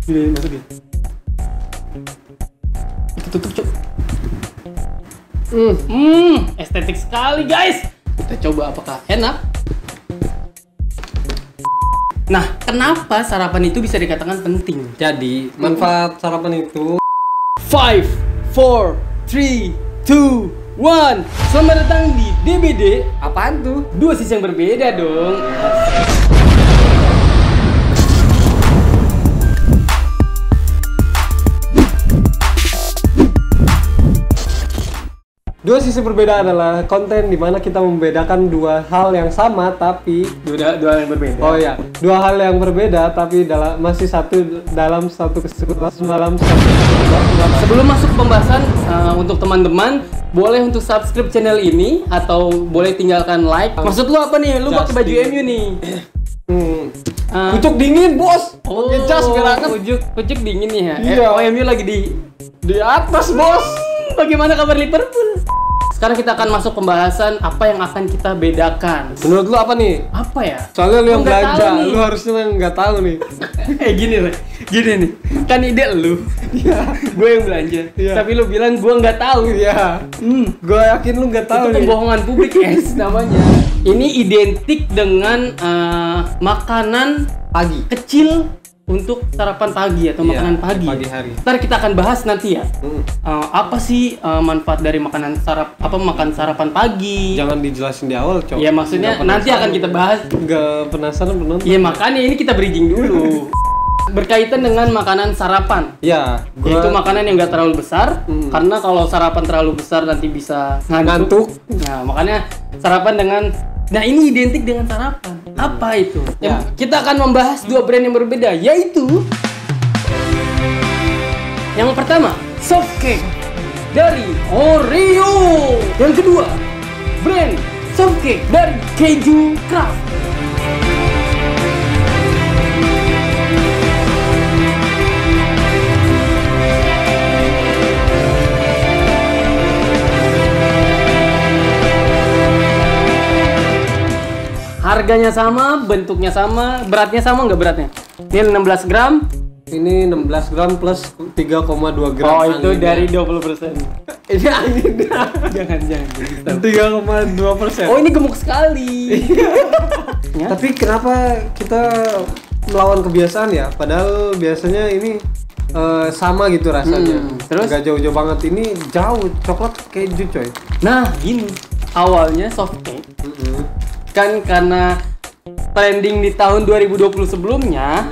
Ini masukin. Tutup, Cok. Estetik sekali, guys. Kita coba apakah enak. Nah, kenapa sarapan itu bisa dikatakan penting? Jadi, manfaat sarapan itu 5, 4, 3, 2, 1. Selamat datang di DBD. apaan tuh? Dua sisi yang berbeda dong. Dua sisi berbeda adalah konten di mana kita membedakan dua hal yang sama tapi Dua yang berbeda. oh ya, dua hal yang berbeda tapi masih dalam satu kesempatan malam satu. Sebelum masuk ke pembahasan, untuk teman-teman boleh untuk subscribe channel ini atau boleh tinggalkan like. Maksud lu apa nih? Lu pakai baju MU nih. Pucuk dingin, Bos. Pakai jas biar hangat. Pucuk dingin nih ya. Iya. MU lagi Di atas, Bos. Bagaimana kabar Liverpool? Sekarang kita akan masuk pembahasan apa yang akan kita bedakan. Menurut lu apa nih? Apa ya? Soalnya lu yang Gua nggak belanja, tahu nih. lu harusnya nggak tahu nih. Gini nih, kan ide lu, gue yang belanja, Iya. tapi lu bilang gue nggak tahu. Iya. Gue yakin lu nggak tahu Itu nih. pembohongan publik, guys, namanya. Ini identik dengan makanan Pagi. kecil untuk sarapan pagi atau Iya, makanan pagi. pagi hari. Ntar kita akan bahas nanti ya. Hmm. Apa sih manfaat dari makan sarapan pagi? Jangan dijelasin di awal, Cok. Ya maksudnya Nggak nanti akan penasaran. kita bahas. Nggak penasaran penonton. Ya makanya ini kita bridging dulu. Berkaitan dengan makanan sarapan. Ya, Yaitu makanan yang nggak terlalu besar, Hmm. karena kalau sarapan terlalu besar nanti bisa ngantuk. Nah, makanya sarapan dengan, nah ini identik dengan sarapan. Apa itu? Ya. Kita akan membahas dua brand yang berbeda, yaitu yang pertama, soft cake dari Oreo. Yang kedua, brand soft cake dari Keju Craft. Harganya sama, bentuknya sama, beratnya sama nggak beratnya? Ini 16 gram. Ini 16 gram plus 3,2 gram. Oh, itu angin. dari 20%. Ini angin. Jangan. 3,2%. Oh, ini gemuk sekali. Ya? Tapi kenapa kita melawan kebiasaan ya? Padahal biasanya ini sama gitu rasanya. Terus? Gak jauh-jauh banget. Ini jauh, coklat keju coy. Nah, gini. Awalnya soft cake kan karena trending di tahun 2020 sebelumnya.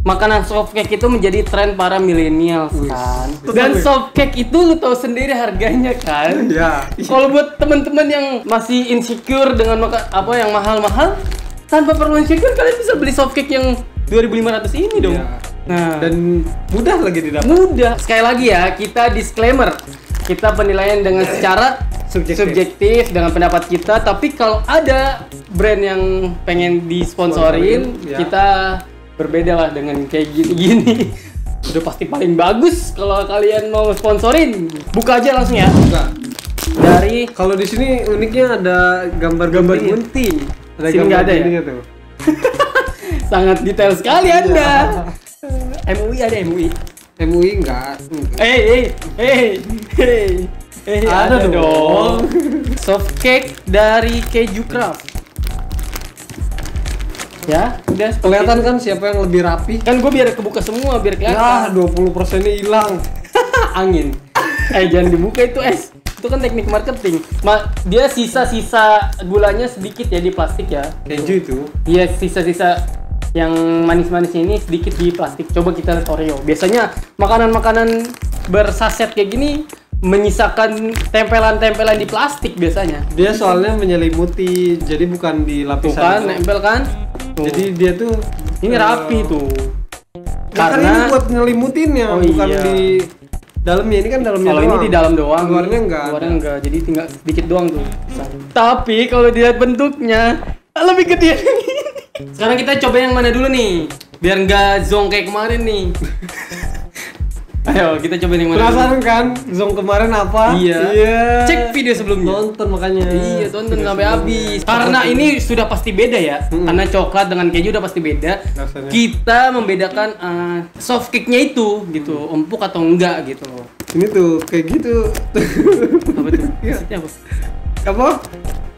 Makanan soft cake itu menjadi tren para millennials kan. Dan soft cake itu lu tahu sendiri harganya kan. Ya. Kalau buat teman-teman yang masih insecure dengan yang mahal-mahal, tanpa perlu insecure kalian bisa beli soft cake yang 2.500 ini dong. Iya. Nah, Dan mudah lagi didapat. mudah. Sekali lagi ya, kita disclaimer. Kita penilaian dengan secara subjektif dengan pendapat kita, tapi kalau ada brand yang pengen disponsorin, Sponsorin, ya. kita berbeda lah dengan kayak gini-gini. Udah pasti paling bagus kalau kalian mau sponsorin. Buka aja langsung ya. Enggak. Dari Kalau di sini uniknya ada gambar-gambar gunting. Ada Sini nggak ada ya? guntingnya tuh. Sangat detail sekali Anda. MUI ada MUI. MUI enggak. Ada dong. Soft cake dari Keju Craft. Ya, udah Kelihatan kan siapa yang lebih rapi? kan gue biar kebuka semua biar Ya, kelihatan. 20%-nya hilang. Angin. Jangan dibuka itu es. Itu kan teknik marketing. Dia sisa-sisa gulanya sedikit ya di plastik ya. Keju itu. Iya, sisa-sisa yang manis-manisnya ini sedikit di plastik. Coba kita lihat Oreo. Biasanya makanan-makanan bersaset kayak gini menyisakan tempelan-tempelan di plastik biasanya. Dia soalnya menyelimuti, jadi bukan di Tuh lapisan. kan, itu. nempel kan? Tuh. Jadi dia tuh Ini rapi tuh. karena ini buat nyelimutinnya, Oh, bukan iya. di dalamnya. Ini kan dalamnya Kalau doang. ini di dalam doang. Luarnya enggak. Luarnya enggak. Jadi tinggal sedikit doang tuh. Tapi kalau dilihat bentuknya lebih gede. Sekarang kita coba yang mana dulu nih? Biar nggak zong kayak kemarin nih. Ayo kita coba yang mana? Penasaran kan? Zong kemarin apa? Iya. Cek video sebelumnya. Nonton makanya. Iya, tonton sampai habis. Karena ini sudah pasti beda ya. Karena coklat dengan keju udah pasti beda. Rasanya. Kita membedakan soft cake-nya itu gitu, empuk atau enggak gitu. Ini tuh kayak gitu. Apa tuh? Iya. Maksudnya apa?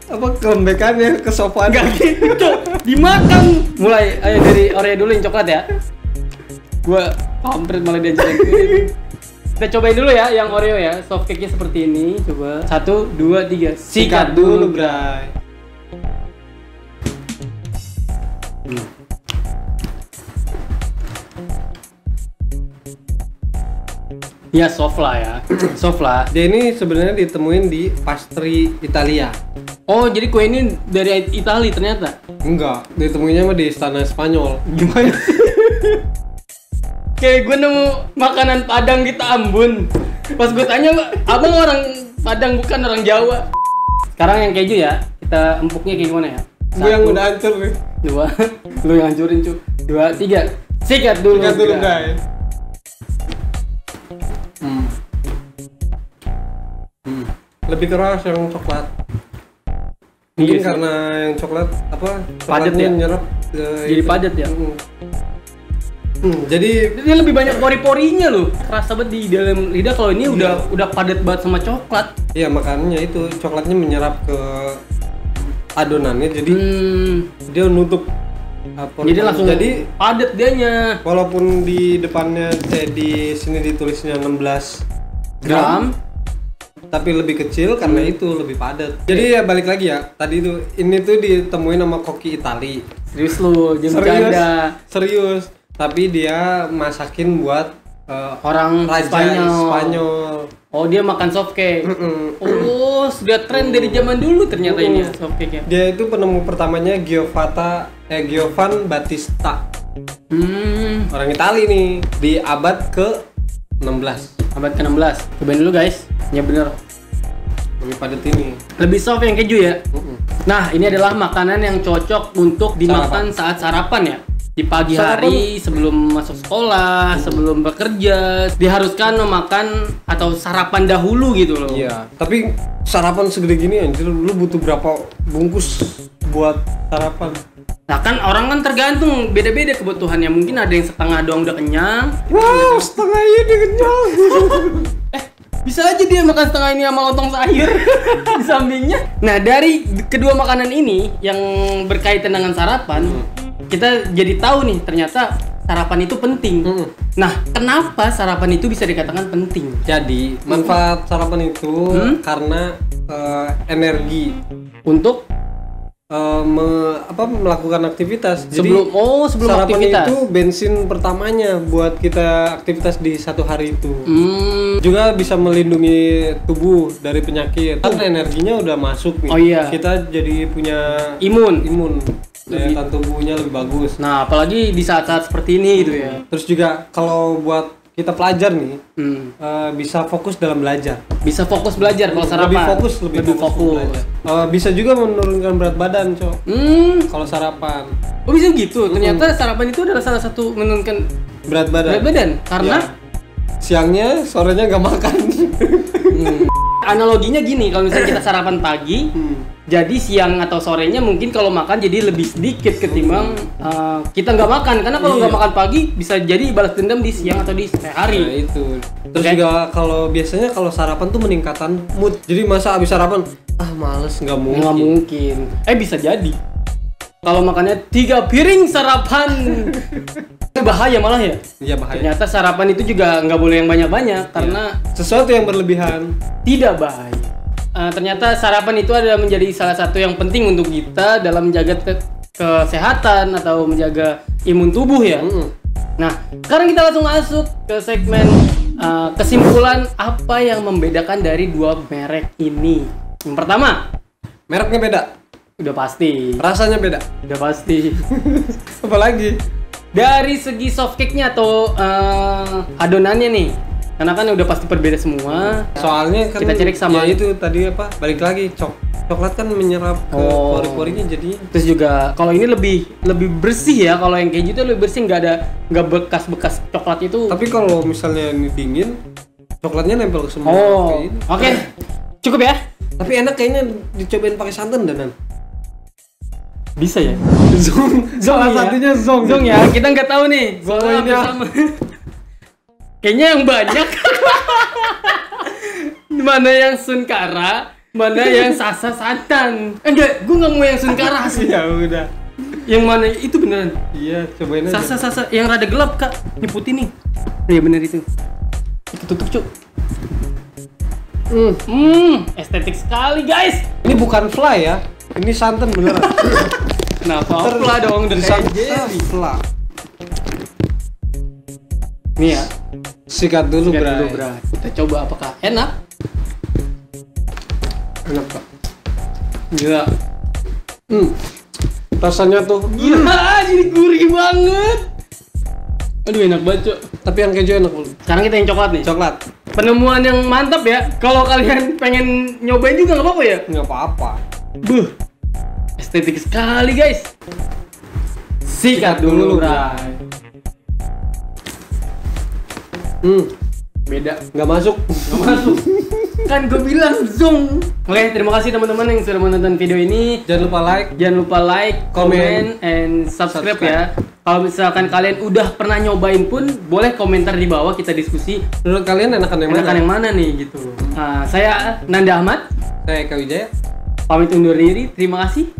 Apa kelembekannya, kesopan. Enggak gitu. Dimakan. Mulai ayo dari Oreo dulu yang coklat ya. Gua kampret malah diajarin. Kita cobain dulu ya yang Oreo ya. Soft cake-nya seperti ini. Coba. 1 2 3. Sikat dulu, Bray. Ya soft lah ya. Soft lah. Dia ini sebenarnya ditemuin di pastry Italia. Oh, jadi kue ini dari Italia ternyata. Enggak, ditemuinya mah di istana Spanyol. Gimana? Kayak gue nemu makanan Padang di Tambun. Pas gue tanya, abang orang Padang bukan orang Jawa. Sekarang yang keju ya, kita empuknya kayak gimana ya? Gue yang udah hancur nih. 2, lu yang hancurin cu. 2, 3, sikat dulu. Sikat dulu guys. Lebih keras yang coklat. Mungkin Iya sih. karena yang coklat apa? Padat coklatnya ya? nyerap ke Jadi itu. padat ya? Jadi Dia lebih banyak pori-porinya loh. Kerasa banget di dalam lidah. Kalau ini udah padat banget sama coklat. ya makanya itu coklatnya menyerap ke adonannya, jadi dia nutup apa? Jadi langsung jadi padat dianya. walaupun di depannya di sini ditulisnya 16 gram, tapi lebih kecil karena itu lebih padat. Jadi ya balik lagi ya, tadi itu ini tuh ditemuin sama koki Itali. Serius lu, jangan bercanda. Serius. Tapi dia masakin buat Orang raja Spanyol. Spanyol. Oh, dia makan soft cake. Oh, sudah tren dari zaman dulu ternyata ini ya, soft cake-nya. Dia itu penemu pertamanya Giovan Battista. Orang Itali nih di abad ke-16. Abad ke-16. Cobain dulu guys. Ya bener. Lebih padat ini. Lebih soft yang keju ya. Nah, ini adalah makanan yang cocok untuk dimakan saat sarapan ya. Di pagi hari sebelum masuk sekolah, sebelum bekerja, diharuskan memakan atau sarapan dahulu gitu loh. Iya, tapi sarapan segede gini anjir, lu butuh berapa bungkus buat sarapan? Nah kan orang kan tergantung beda-beda kebutuhannya. Mungkin ada yang setengah doang udah kenyang. Wow, setengah ini kenyang. Bisa aja dia makan setengah ini sama lontong sayur di sampingnya. Nah dari kedua makanan ini yang berkaitan dengan sarapan, kita jadi tahu nih ternyata sarapan itu penting. Nah kenapa sarapan itu bisa dikatakan penting? Jadi manfaat sarapan itu karena energi Untuk melakukan aktivitas. sebelum Jadi sarapan aktivitas. itu bensin pertamanya buat kita aktivitas di satu hari itu. Hmm, Juga bisa melindungi tubuh dari penyakit. Kan energinya udah masuk nih. Oh iya. Kita jadi punya imun. daya tahan tubuhnya lebih bagus. Nah apalagi di saat-saat seperti ini gitu ya. Terus juga kalau buat kita pelajar nih bisa fokus dalam belajar. Bisa fokus belajar kalau sarapan. Lebih fokus. Belajar. Bisa juga menurunkan berat badan, Cok. Kalau sarapan. Oh bisa gitu. Ternyata sarapan itu adalah salah satu menurunkan Berat badan. berat badan karena Ya. Siangnya, sorenya nggak makan. analoginya gini, kalau misalnya kita sarapan pagi, jadi siang atau sorenya mungkin kalau makan jadi lebih sedikit ketimbang kita nggak makan. Karena kalau nggak makan pagi bisa jadi balas dendam di siang atau di sore hari. Nah itu. Terus juga kalau biasanya kalau sarapan tuh meningkatkan mood. Jadi masa habis sarapan, males, nggak mungkin. Nggak mungkin. Bisa jadi. Kalau makannya 3 piring sarapan, itu bahaya malah ya. Iya bahaya. Ternyata sarapan itu juga nggak boleh yang banyak-banyak karena Sesuatu yang berlebihan. tidak bahaya. Ternyata sarapan itu adalah menjadi salah satu yang penting untuk kita dalam menjaga kesehatan atau menjaga imun tubuh ya. Nah, sekarang kita langsung masuk ke segmen kesimpulan apa yang membedakan dari dua merek ini. Yang pertama, Mereknya beda, udah pasti. rasanya beda. Udah pasti. Apalagi? Dari segi soft cake-nya atau adonannya nih. Karena kan udah pasti berbeda semua. Soalnya kan Kita cari sama- ya itu tadi apa? Balik lagi Coklat kan menyerap ke pori-porinya jadinya. Terus juga kalau ini lebih bersih ya, kalau yang keju itu lebih bersih, nggak bekas-bekas coklat itu. Tapi kalau misalnya ini dingin, coklatnya nempel ke semua. Oke. Cukup ya? Tapi enak kayaknya dicobain pakai santan dan Bisa ya? Salah satunya zong ya. Kita nggak tahu nih. Ini sama. Kayaknya yang banyak. Mana yang Sunkara, mana yang Sasa santan. Enggak, gue nggak mau yang Sunkara sih. Ya udah. Yang mana itu beneran? Iya, cobain aja. Sasa yang rada gelap kak, ini putih nih. Iya bener itu. Tutup cuk. Estetik sekali guys. Ini bukan fly ya, ini santan beneran. Kenapa? Fly dong dari jelly. Fly. Nih ya. Sikat dulu, Bray. Kita coba apakah enak? Enak pak. Gila. Rasanya tuh gila, jadi gurih banget. Aduh enak banget cok. Tapi yang keju enak loh. Sekarang kita yang coklat nih. Coklat. Penemuan yang mantap ya. Kalau kalian pengen nyobain juga nggak apa-apa ya? Nggak apa-apa. Estetik sekali guys. Sikat dulu Bray. Beda. Nggak masuk. Kan gue bilang zong. Oke, terima kasih teman-teman yang sudah menonton video ini. Jangan lupa like, comment, and subscribe ya. Kalau misalkan kalian udah pernah nyobain pun, boleh komentar di bawah, kita diskusi. Menurut kalian enakan yang mana nih gitu. Saya Nanda Ahmad. Saya Eka Wijaya. Pamit undur diri. Terima kasih.